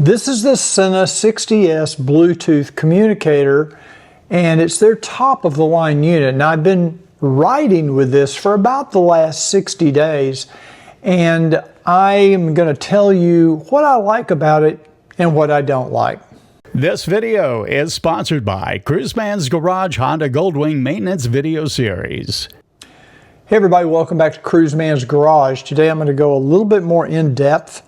This is the Sena 60S Bluetooth communicator, and it's their top of the line unit. Now, I've been riding with this for about the last 60 days, and I am going to tell you what I like about it and what I don't like. This video is sponsored by Cruiseman's Garage Honda Goldwing Maintenance Video Series. Hey everybody, welcome back to Cruiseman's Garage. Today I'm going to go a little bit more in depth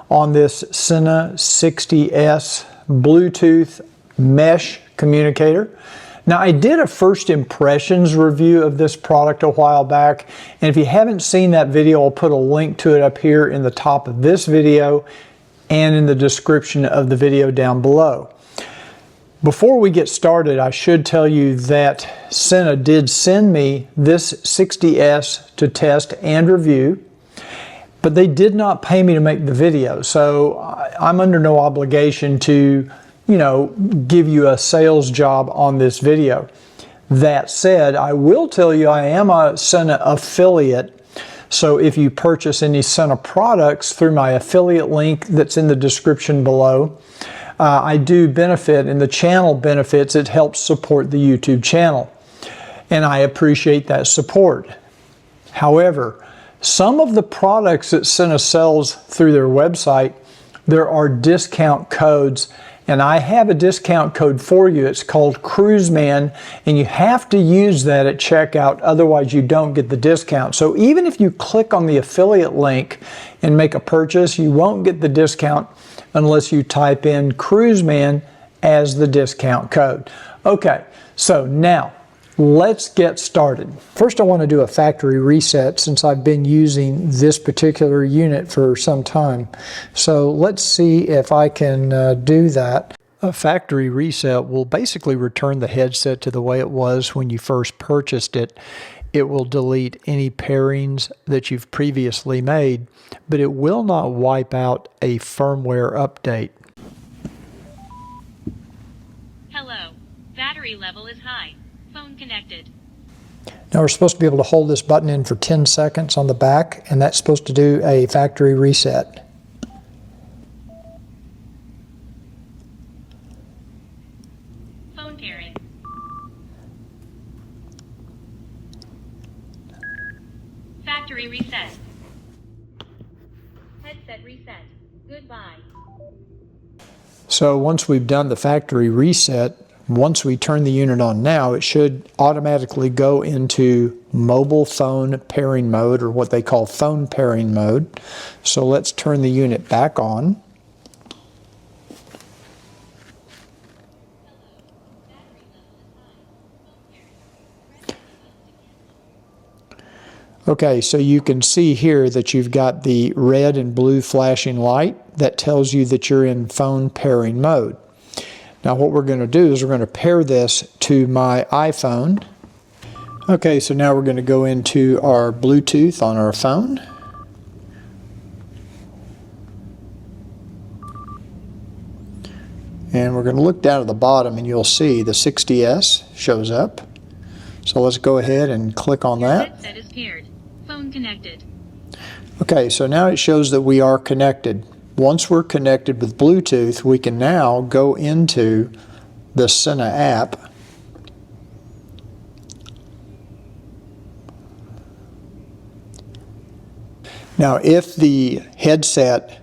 on this Sena 60S Bluetooth mesh communicator. Now, I did a first impressions review of this product a while back, and if you haven't seen that video, I'll put a link to it up here in the top of this video and in the description of the video down below. Before we get started, I should tell you that Sena did send me this 60S to test and review, but they did not pay me to make the video, so I'm under no obligation to, give you a sales job on this video. That said, I will tell you I am a Sena affiliate, so if you purchase any Sena products through my affiliate link that's in the description below, I do benefit, and the channel benefits. It helps support the YouTube channel, and I appreciate that support. However, some of the products that Sena sells through their website, there are discount codes, and I have a discount code for you. It's called Cruiseman, and you have to use that at checkout, otherwise you don't get the discount. So even if you click on the affiliate link and make a purchase, you won't get the discount unless you type in Cruiseman as the discount code. Okay, so now let's get started. First, I want to do a factory reset since I've been using this particular unit for some time. So let's see if I can do that. A factory reset will basically return the headset to the way it was when you first purchased it. It will delete any pairings that you've previously made, but it will not wipe out a firmware update. Hello. Battery level is high. Phone connected. Now we're supposed to be able to hold this button in for 10 seconds on the back, and that's supposed to do a factory reset. Phone pairing. Factory reset. Headset reset. Goodbye. So once we've done the factory reset, once we turn the unit on now, it should automatically go into mobile phone pairing mode, or what they call phone pairing mode. So let's turn the unit back on. Okay, so you can see here that you've got the red and blue flashing light that tells you that you're in phone pairing mode. Now what we're going to do is we're going to pair this to my iPhone. Okay, so now we're going to go into our Bluetooth on our phone. And we're going to look down at the bottom and you'll see the 60S shows up. So let's go ahead and click on that. Headset is paired. Phone connected. Okay, so now it shows that we are connected. Once we're connected with Bluetooth, we can now go into the Sena app. Now, if the headset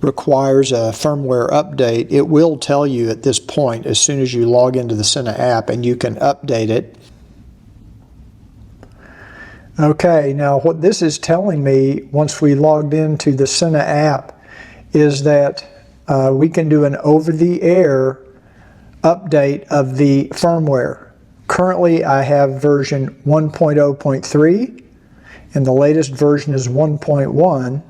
requires a firmware update, it will tell you at this point as soon as you log into the Sena app, and you can update it. Okay, now what this is telling me once we logged into the Sena app is that we can do an over-the-air update of the firmware. Currently I have version 1.0.3 and the latest version is 1.1.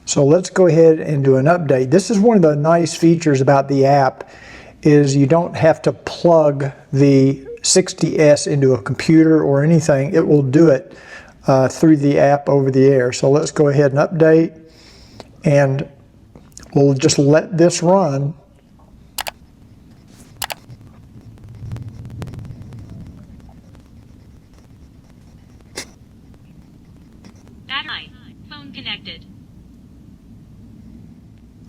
So let's go ahead and do an update. This is one of the nice features about the app, is you don't have to plug the 60S into a computer or anything. It will do it through the app over the air. So let's go ahead and update, and we'll just let this run. Battery. Phone connected.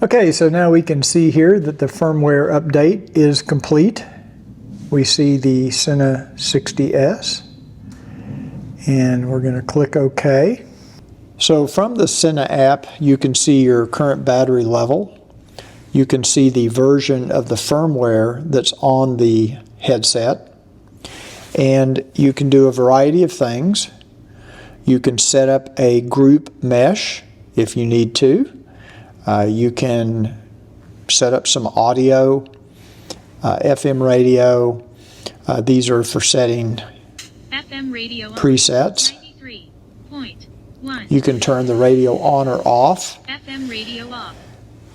Okay, so now we can see here that the firmware update is complete. We see the Sena 60S, and we're going to click OK. So from the Sena app, you can see your current battery level. You can see the version of the firmware that's on the headset. And you can do a variety of things. You can set up a group mesh if you need to. You can set up some audio, FM radio. These are for setting FM radio on. presets. 93.1. You can turn the radio on or off. FM radio off.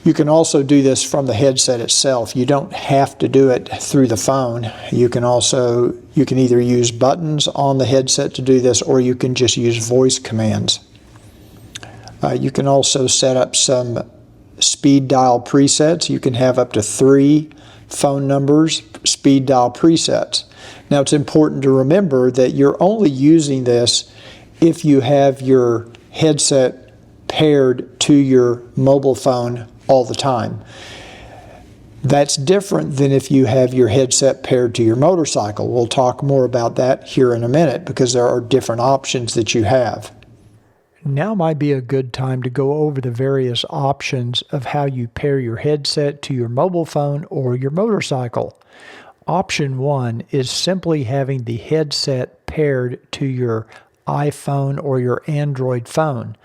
You can also do this from the headset itself. You don't have to do it through the phone. You can either use buttons on the headset to do this, or you can just use voice commands. You can also set up some speed dial presets. You can have up to 3 phone numbers, speed dial presets. Now it's important to remember that you're only using this if you have your headset paired to your mobile phone all the time. That's different than if you have your headset paired to your motorcycle. We'll talk more about that here in a minute because there are different options that you have. Now might be a good time to go over the various options of how you pair your headset to your mobile phone or your motorcycle. Option 1 is simply having the headset paired to your iPhone or your Android phone.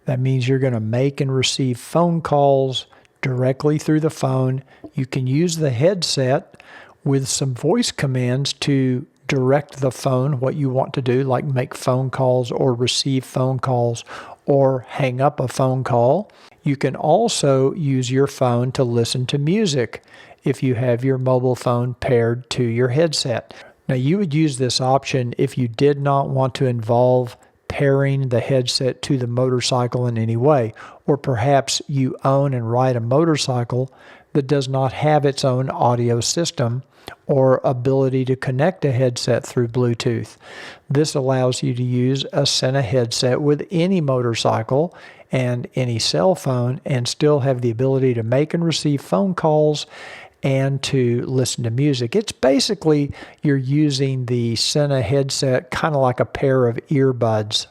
That means you're going to make and receive phone calls directly through the phone. You can use the headset with some voice commands to direct the phone what you want to do, like make phone calls or receive phone calls or hang up a phone call. You can also use your phone to listen to music if you have your mobile phone paired to your headset. Now, you would use this option if you did not want to involve pairing the headset to the motorcycle in any way, or perhaps you own and ride a motorcycle that does not have its own audio system or ability to connect a headset through Bluetooth. This allows you to use a Sena headset with any motorcycle and any cell phone and still have the ability to make and receive phone calls and to listen to music. It's basically you're using the Sena headset kind of like a pair of earbuds.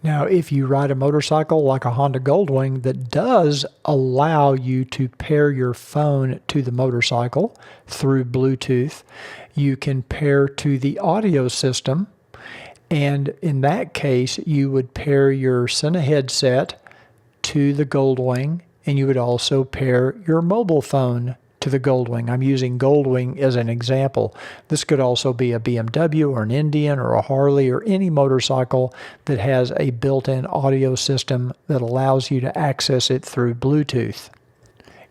Now, if you ride a motorcycle like a Honda Goldwing that does allow you to pair your phone to the motorcycle through Bluetooth, you can pair to the audio system, and in that case, you would pair your Sena headset to the Goldwing, and you would also pair your mobile phone to the Goldwing. I'm using Goldwing as an example. This could also be a BMW or an Indian or a Harley or any motorcycle that has a built-in audio system that allows you to access it through Bluetooth.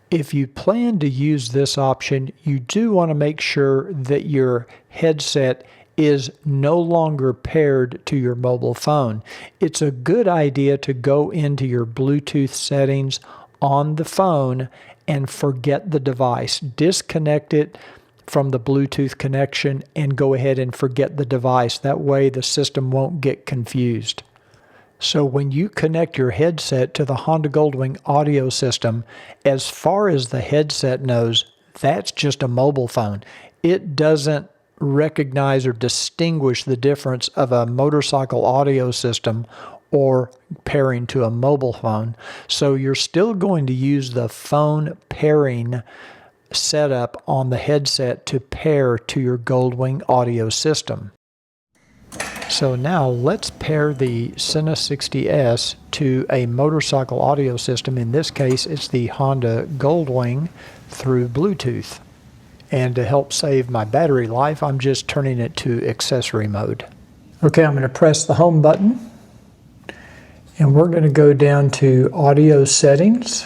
If you plan to use this option, you do want to make sure that your headset is no longer paired to your mobile phone. It's a good idea to go into your Bluetooth settings on the phone and forget the device. Disconnect it from the Bluetooth connection and go ahead and forget the device. That way the system won't get confused. So when you connect your headset to the Honda Goldwing audio system, as far as the headset knows, that's just a mobile phone. It doesn't recognize or distinguish the difference of a motorcycle audio system or pairing to a mobile phone. So you're still going to use the phone pairing setup on the headset to pair to your Goldwing audio system. So now let's pair the Sena 60S to a motorcycle audio system. In this case, it's the Honda Goldwing through Bluetooth. And to help save my battery life, I'm just turning it to accessory mode. Okay, I'm going to press the home button. And we're going to go down to audio settings.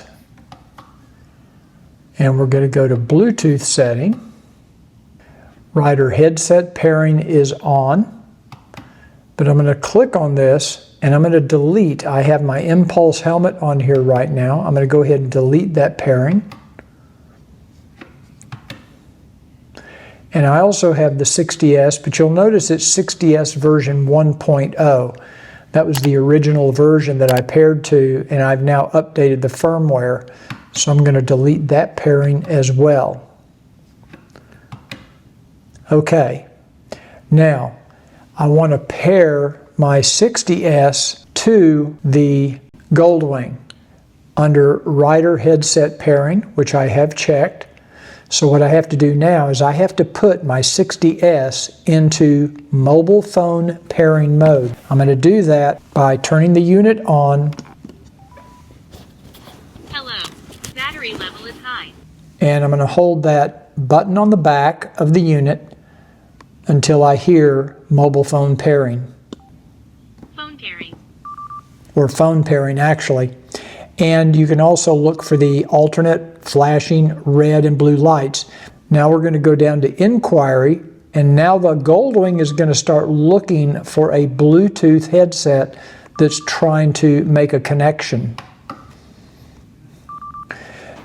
And we're going to go to Bluetooth setting. Rider headset pairing is on. But I'm going to click on this and I'm going to delete. I have my Impulse helmet on here right now. I'm going to go ahead and delete that pairing. And I also have the 60S, but you'll notice it's 60S version 1.0. That was the original version that I paired to, and I've now updated the firmware. So I'm going to delete that pairing as well. Okay, now I want to pair my 60S to the Goldwing under rider headset pairing, which I have checked. So what I have to do now is I have to put my 60S into mobile phone pairing mode. I'm going to do that by turning the unit on. Hello. Battery level is high. And I'm going to hold that button on the back of the unit until I hear mobile phone pairing. Phone pairing. Or phone pairing actually. And you can also look for the alternate flashing red and blue lights. Now we're going to go down to inquiry, and now the Goldwing is going to start looking for a Bluetooth headset that's trying to make a connection.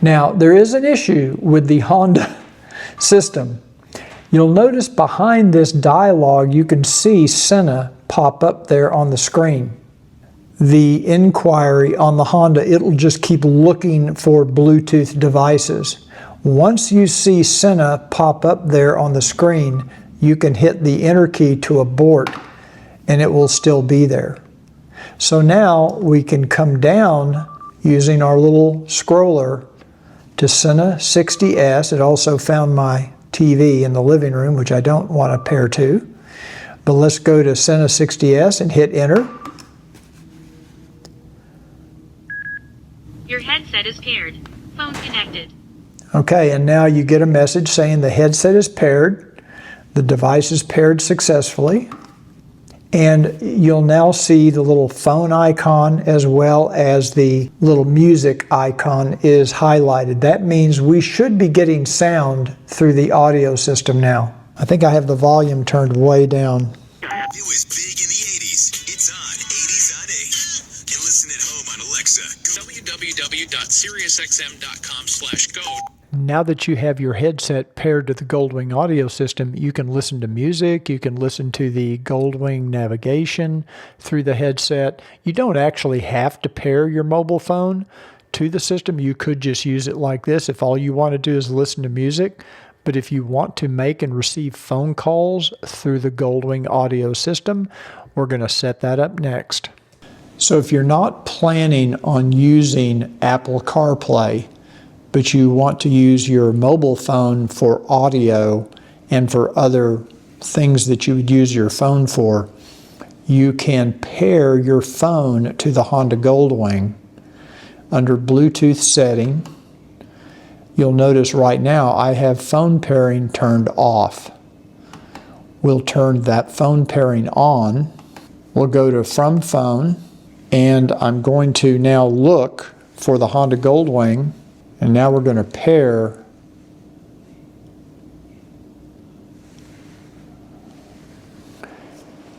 Now there is an issue with the Honda system. You'll notice behind this dialog you can see Sena pop up there on the screen. The inquiry on the Honda, it'll just keep looking for Bluetooth devices. Once you see Sena pop up there on the screen, you can hit the enter key to abort and it will still be there. So now we can come down using our little scroller to Sena 60S. It also found my TV in the living room, which I don't want to pair to. But let's go to Sena 60S and hit enter. Your headset is paired. Phone connected. Okay, and now you get a message saying the headset is paired, the device is paired successfully, and you'll now see the little phone icon as well as the little music icon is highlighted. That means we should be getting sound through the audio system now. I think I have the volume turned way down. It was big in the 80s. It's on 80s on 8. And listen at home on Alexa. www.siriusxm.com/go. Now that you have your headset paired to the Goldwing audio system, you can listen to music, you can listen to the Goldwing navigation through the headset. You don't actually have to pair your mobile phone to the system. You could just use it like this if all you want to do is listen to music. But if you want to make and receive phone calls through the Goldwing audio system, we're going to set that up next. So if you're not planning on using Apple CarPlay, but you want to use your mobile phone for audio and for other things that you would use your phone for, you can pair your phone to the Honda Goldwing under Bluetooth setting. You'll notice right now I have phone pairing turned off. We'll turn that phone pairing on. We'll go to From Phone, and I'm going to now look for the Honda Goldwing, and now we're going to pair.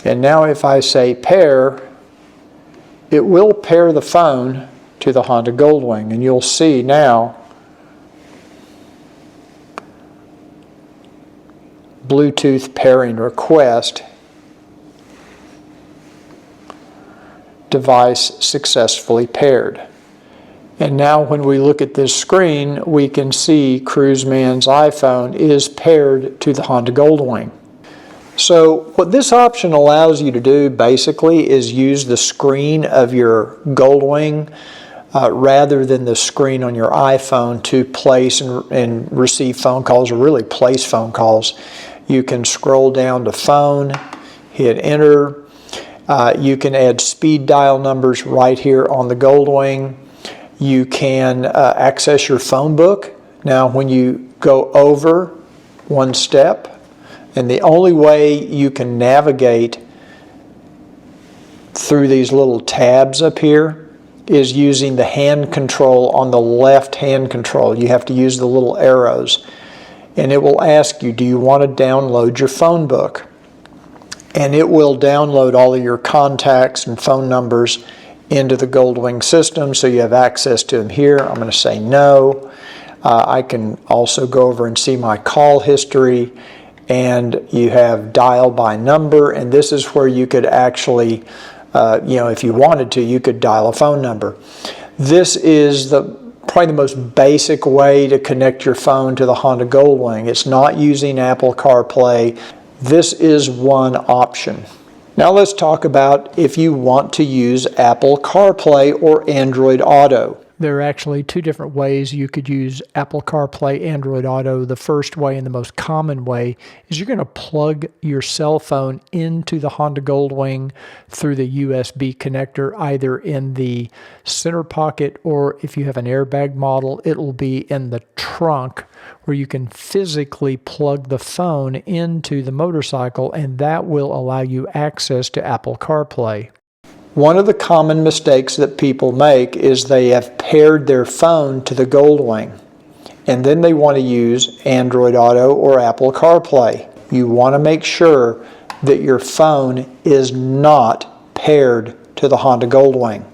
And now if I say pair, it will pair the phone to the Honda Goldwing, and you'll see now Bluetooth pairing request, device successfully paired. And now when we look at this screen, we can see Cruiseman's iPhone is paired to the Honda Goldwing. So what this option allows you to do basically is use the screen of your Goldwing rather than the screen on your iPhone to place and receive phone calls, or really place phone calls. You can scroll down to phone, hit enter. You can add speed dial numbers right here on the Goldwing. You can access your phone book. Now when you go over one step, and the only way you can navigate through these little tabs up here is using the hand control on the left hand control. You have to use the little arrows. And it will ask you, do you want to download your phone book? And it will download all of your contacts and phone numbers into the Goldwing system, so you have access to them here. I'm going to say no. I can also go over and see my call history, and you have dial by number, and this is where you could actually if you wanted to, you could dial a phone number. This is probably the most basic way to connect your phone to the Honda Goldwing. It's not using Apple CarPlay. This is one option. Now let's talk about if you want to use Apple CarPlay or Android Auto. There are actually two different ways you could use Apple CarPlay, Android Auto. The first way and the most common way is you're going to plug your cell phone into the Honda Goldwing through the USB connector, either in the center pocket, or if you have an airbag model, it will be in the trunk, where you can physically plug the phone into the motorcycle, and that will allow you access to Apple CarPlay. One of the common mistakes that people make is they have paired their phone to the Goldwing, and then they want to use Android Auto or Apple CarPlay. You want to make sure that your phone is not paired to the Honda Goldwing.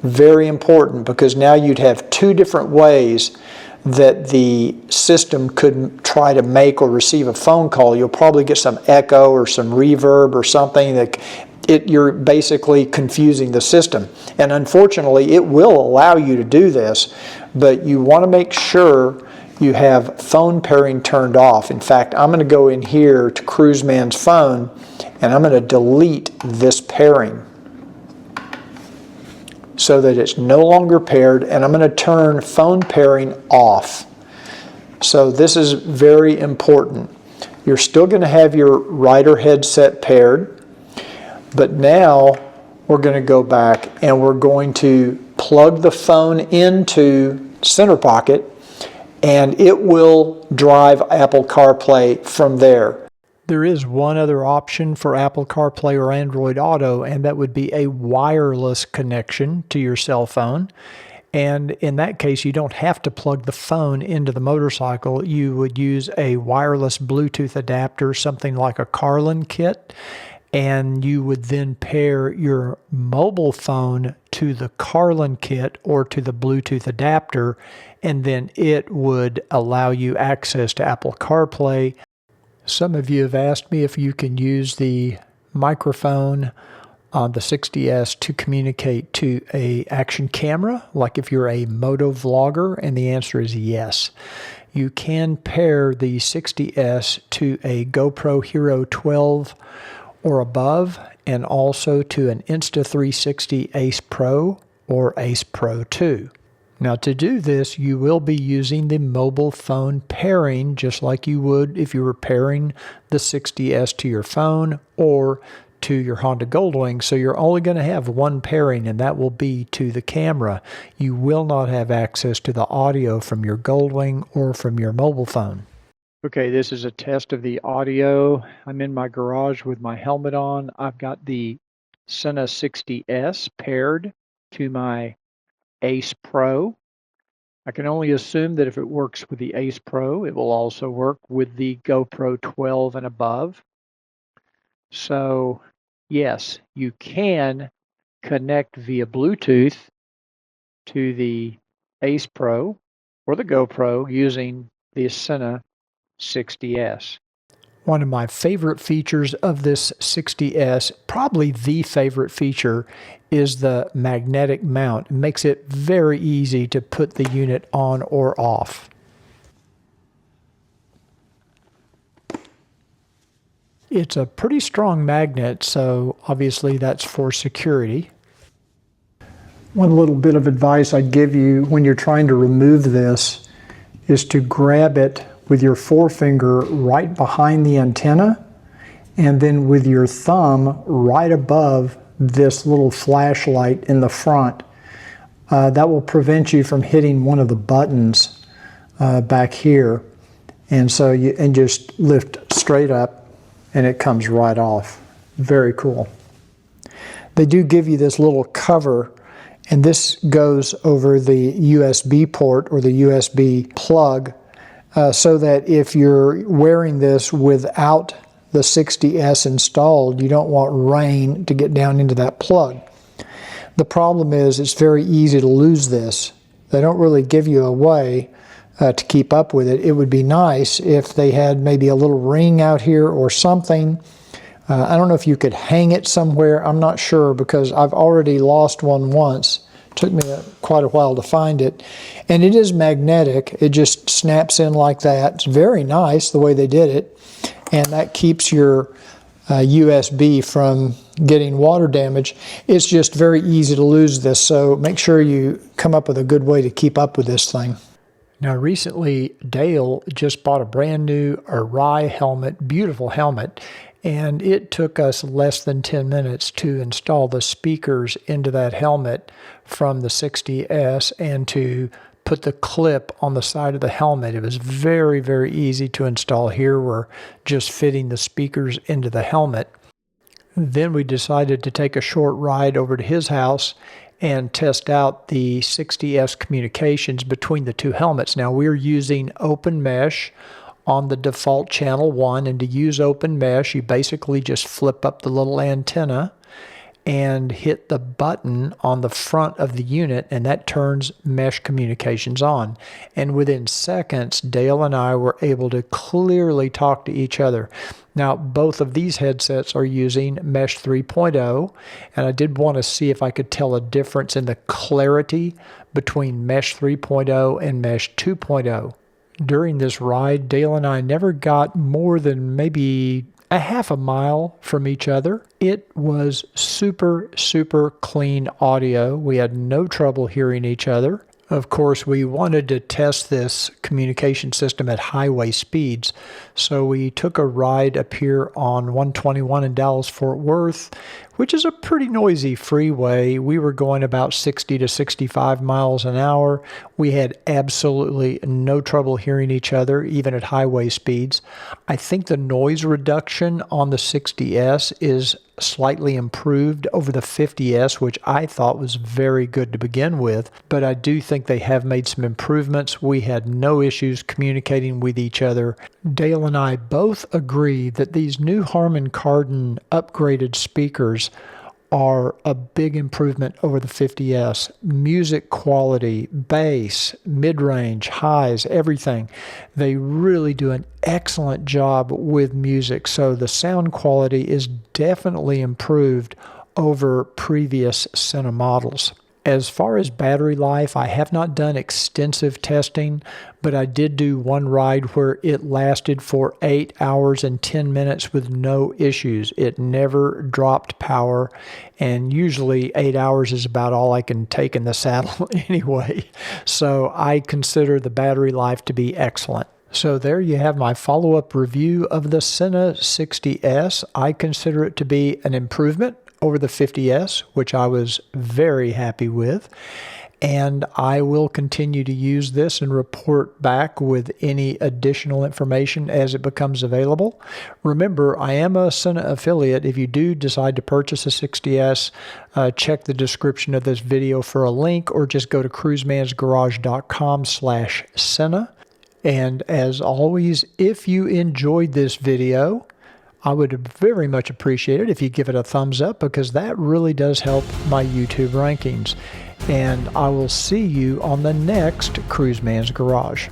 Very important, because now you'd have two different ways that the system could try to make or receive a phone call. You'll probably get some echo or some reverb or something that you're basically confusing the system. And unfortunately, it will allow you to do this, but you want to make sure you have phone pairing turned off. In fact, I'm going to go in here to Cruiseman's phone, and I'm going to delete this pairing so that it's no longer paired, and I'm going to turn phone pairing off. So this is very important. You're still going to have your rider headset paired, but now we're going to go back and we're going to plug the phone into center pocket, and it will drive Apple CarPlay from there. There is one other option for Apple CarPlay or Android Auto, and that would be a wireless connection to your cell phone. And in that case, you don't have to plug the phone into the motorcycle. You would use a wireless Bluetooth adapter, something like a Carlin kit, and you would then pair your mobile phone to the Carlin kit or to the Bluetooth adapter, and then it would allow you access to Apple CarPlay. Some of you have asked me if you can use the microphone on the 60S to communicate to an action camera, like if you're a moto vlogger, and the answer is yes. You can pair the 60S to a GoPro Hero 12 or above, and also to an Insta360 Ace Pro or Ace Pro 2. Now, to do this, you will be using the mobile phone pairing, just like you would if you were pairing the 60S to your phone or to your Honda Goldwing. So you're only going to have one pairing, and that will be to the camera. You will not have access to the audio from your Goldwing or from your mobile phone. Okay, this is a test of the audio. I'm in my garage with my helmet on. I've got the Sena 60S paired to my Ace Pro. I can only assume that if it works with the Ace Pro, it will also work with the GoPro 12 and above. So, yes, you can connect via Bluetooth to the Ace Pro or the GoPro using the Sena 60S. One of my favorite features of this 60S, probably the favorite feature, is the magnetic mount. It makes it very easy to put the unit on or off. It's a pretty strong magnet, so obviously that's for security. One little bit of advice I'd give you when you're trying to remove this is to grab it with your forefinger right behind the antenna, and then with your thumb right above this little flashlight in the front. That will prevent you from hitting one of the buttons back here. And so you just lift straight up and it comes right off. Very cool. They do give you this little cover, and this goes over the USB port or the USB plug, so that if you're wearing this without the 60S installed, you don't want rain to get down into that plug. The problem is it's very easy to lose this. They don't really give you a way to keep up with it. It would be nice if they had maybe a little ring out here or something I don't know if you could hang it somewhere. I'm not sure because I've already lost one once. It took me quite a while to find it. And it is magnetic. It just snaps in like that. It's very nice the way they did it. And that keeps your USB from getting water damage. It's just very easy to lose this, so make sure you come up with a good way to keep up with this thing. Now recently Dale just bought a brand new Arai helmet, beautiful helmet, and it took us less than 10 minutes to install the speakers into that helmet from the 60S and to put the clip on the side of the helmet. It was very, very easy to install. Here we're just fitting the speakers into the helmet. Then we decided to take a short ride over to his house and test out the 60S communications between the two helmets. Now we're using open mesh on the default channel 1, and to use open mesh you basically just flip up the little antenna and hit the button on the front of the unit, and that turns mesh communications on. And within seconds, Dale and I were able to clearly talk to each other. Now, both of these headsets are using Mesh 3.0, and I did want to see if I could tell a difference in the clarity between Mesh 3.0 and Mesh 2.0. During this ride, Dale and I never got more than maybe a half a mile from each other. It was super, super clean audio. We had no trouble hearing each other. Of course, we wanted to test this communication system at highway speeds, so we took a ride up here on 121 in Dallas-Fort Worth, which is a pretty noisy freeway. We were going about 60 to 65 miles an hour. We had absolutely no trouble hearing each other, even at highway speeds. I think the noise reduction on the 60S is slightly improved over the 50S, which I thought was very good to begin with, but I do think they have made some improvements. We had no issues communicating with each other. Dale and I both agree that these new Harman Kardon upgraded speakers are a big improvement over the 50S. Music quality, bass, mid-range, highs, everything. They really do an excellent job with music, so the sound quality is definitely improved over previous Sena models. As far as battery life, I have not done extensive testing, but I did do one ride where it lasted for 8 hours and 10 minutes with no issues. It never dropped power, and usually 8 hours is about all I can take in the saddle anyway. So I consider the battery life to be excellent. So there you have my follow-up review of the Sena 60S. I consider it to be an improvement over the 50S, which I was very happy with, and I will continue to use this and report back with any additional information as it becomes available. Remember, I am a Sena affiliate. If you do decide to purchase a 60S, check the description of this video for a link, or just go to cruisemansgarage.com/Sena. And as always, if you enjoyed this video, I would very much appreciate it if you give it a thumbs up, because that really does help my YouTube rankings. And I will see you on the next Cruiseman's Garage.